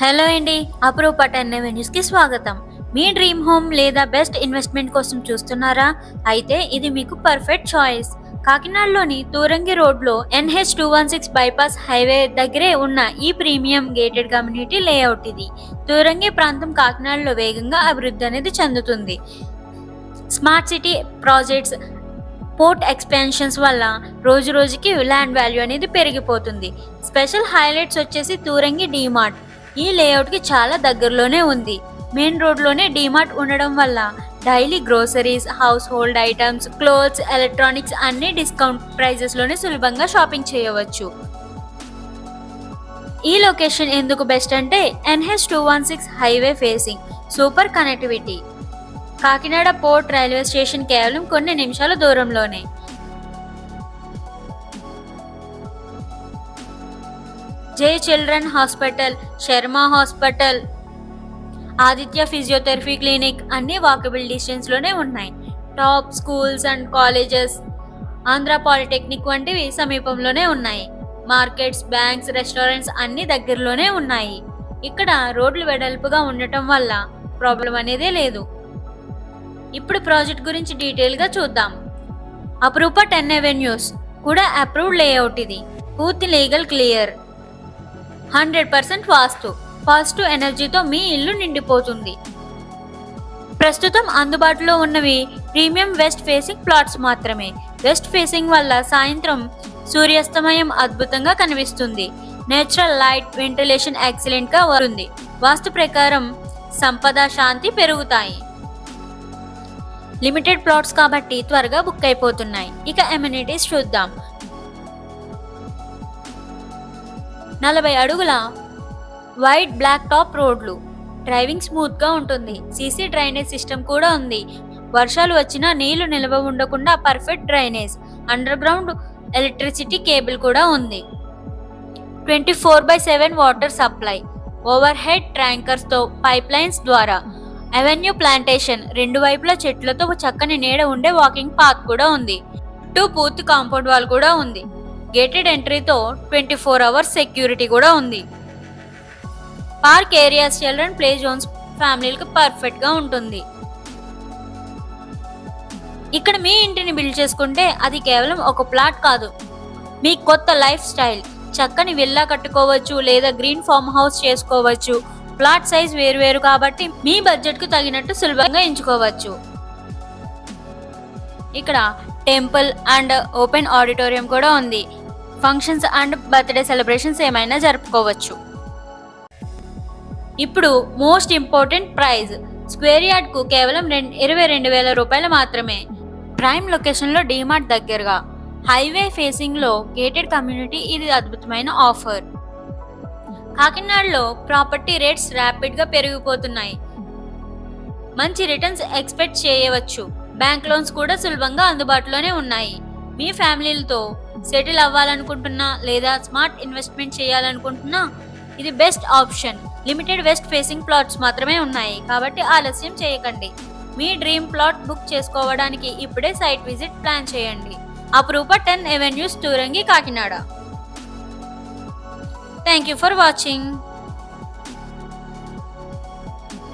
Hello అండి, approve 10 న్యూస్కి స్వాగతం. మీ డ్రీమ్ హోమ్ లేదా బెస్ట్ ఇన్వెస్ట్మెంట్ కోసం చూస్తున్నారా? అయితే ఇది మీకు పర్ఫెక్ట్ చాయిస్. కాకినాడలోని తూరంగి రోడ్లో NH216 బైపాస్ హైవే దగ్గరే ఉన్న ఈ ప్రీమియం గేటెడ్ కమ్యూనిటీ లేఅవుట్ ఇది. తూరంగి ప్రాంతం కాకినాడలో వేగంగా అభివృద్ధి అనేది చెందుతుంది. Smart city projects, port expansions వల్ల రోజు రోజుకి ల్యాండ్ వాల్యూ అనేది పెరిగిపోతుంది. స్పెషల్ హైలైట్స్ వచ్చేసి తూరంగి డీమార్ట్ ఈ లేఅవుట్కి చాలా దగ్గరలోనే ఉంది. మెయిన్ రోడ్లోనే డీమార్ట్ ఉండడం వల్ల daily groceries, house hold items, clothes, electronics అన్ని డిస్కౌంట్ ప్రైజెస్లోనే సులభంగా షాపింగ్ చేయవచ్చు. ఈ లొకేషన్ ఎందుకు బెస్ట్ అంటే NH216 highway facing, super connectivity. Kakinada port railway station కేవలం కొన్ని నిమిషాల దూరంలోనే. జై children hospital, Sharma hospital, Aditya physiotherapy clinic అన్ని వాకబుల్ డిస్టెన్స్లోనే ఉన్నాయి. Top schools and colleges, Andhra polytechnic వంటివి సమీపంలోనే ఉన్నాయి. మార్కెట్స్, బ్యాంక్స్, రెస్టారెంట్స్ అన్ని దగ్గరలోనే ఉన్నాయి. ఇక్కడ రోడ్లు వెడల్పుగా ఉండటం వల్ల ప్రాబ్లం అనేదే లేదు. ఇప్పుడు ప్రాజెక్ట్ గురించి డీటెయిల్గా చూద్దాం. అప్రూవ్ 10 అవెన్యూస్ కూడా అప్రూవ్డ్ లేఅవుట్ ఇది. పూర్తి లీగల్ క్లియర్, 100% వాస్తు, పాజిటివ్ ఎనర్జీతో మీ ఇల్లు నిండిపోతుంది. ప్రస్తుతం అందుబాటులో ఉన్నవి ప్రీమియం వెస్ట్ ఫేసింగ్ ప్లాట్స్ మాత్రమే. వెస్ట్ ఫేసింగ్ వల్ల సాయంత్రం సూర్యాస్తమయం అద్భుతంగా కనిపిస్తుంది. నేచురల్ లైట్, వెంటిలేషన్ ఎక్సలెంట్గా ఉంటుంది. వాస్తు ప్రకారం సంపద, శాంతి పెరుగుతాయి. లిమిటెడ్ ప్లాట్స్ కాబట్టి త్వరగా బుక్ అయిపోతున్నాయి. ఇక ఎమ్యూనిటీస్ చూద్దాం. 40 అడుగుల వైడ్ బ్లాక్ టాప్ రోడ్లు, డ్రైవింగ్ స్మూత్గా ఉంటుంది. సీసీ డ్రైనేజ్ సిస్టమ్ కూడా ఉంది. వర్షాలు వచ్చినా నీళ్లు నిల్వ ఉండకుండా perfect drainage. Underground electricity cable కూడా ఉంది. 24/7 వాటర్ సప్లై. ఓవర్ హెడ్ ట్యాంకర్స్తో పైప్ లైన్స్ ద్వారా. అవెన్యూ ప్లాంటేషన్, రెండు వైపులా చెట్లతో చక్కని నీడ ఉండే వాకింగ్ పాత్ కూడా ఉంది. పూర్తి కాంపౌండ్ వాల్ కూడా ఉంది. గేటెడ్ ఎంట్రీతో 24 అవర్స్ సెక్యూరిటీ కూడా ఉంది. Park areas, children play zones ఫ్యామిలీలకు పర్ఫెక్ట్గా ఉంటుంది. ఇక్కడ మీ ఇంటిని బిల్డ్ చేసుకుంటే అది కేవలం ఒక ప్లాట్ కాదు, మీ కొత్త లైఫ్ స్టైల్. చక్కని విల్లా కట్టుకోవచ్చు లేదా గ్రీన్ ఫార్మ్ హౌస్ చేసుకోవచ్చు. ప్లాట్ సైజ్ వేరువేరు కాబట్టి మీ బడ్జెట్కు తగినట్టు సులభంగా ఎంచుకోవచ్చు. ఇక్కడ టెంపుల్ అండ్ ఓపెన్ ఆడిటోరియం కూడా ఉంది. ఫంక్షన్స్ అండ్ బర్త్డే సెలబ్రేషన్స్ ఏమైనా జరుపుకోవచ్చు. ఇప్పుడు మోస్ట్ ఇంపార్టెంట్ ప్రైజ్. స్క్వేర్ యార్డ్కు కేవలం 22,000 రూపాయలు మాత్రమే. ప్రైమ్ లొకేషన్లో డీమార్ట్ దగ్గరగా, హైవే ఫేసింగ్లో గేటెడ్ కమ్యూనిటీ ఇది అద్భుతమైన ఆఫర్. కాకినాడలో ప్రాపర్టీ రేట్స్ ర్యాపిడ్గా పెరిగిపోతున్నాయి. మంచి రిటర్న్స్ ఎక్స్పెక్ట్ చేయవచ్చు. బ్యాంక్ లోన్స్ కూడా సులభంగా అందుబాటులోనే ఉన్నాయి. మీ ఫ్యామిలీలతో సెటిల్ అవ్వాలనుకుంటున్నా లేదా స్మార్ట్ ఇన్వెస్ట్మెంట్ చేయాలనుకుంటున్నా ఇది best option. Limited west facing plots మాత్రమే ఉన్నాయి కాబట్టి ఆలస్యం చేయకండి. మీ డ్రీమ్ ప్లాట్ బుక్ చేసుకోవడానికి ఇప్పుడే సైట్ విజిట్ ప్లాన్ చేయండి. Approve 10 avenues, Turangi, Kakinada. Thank you for watching.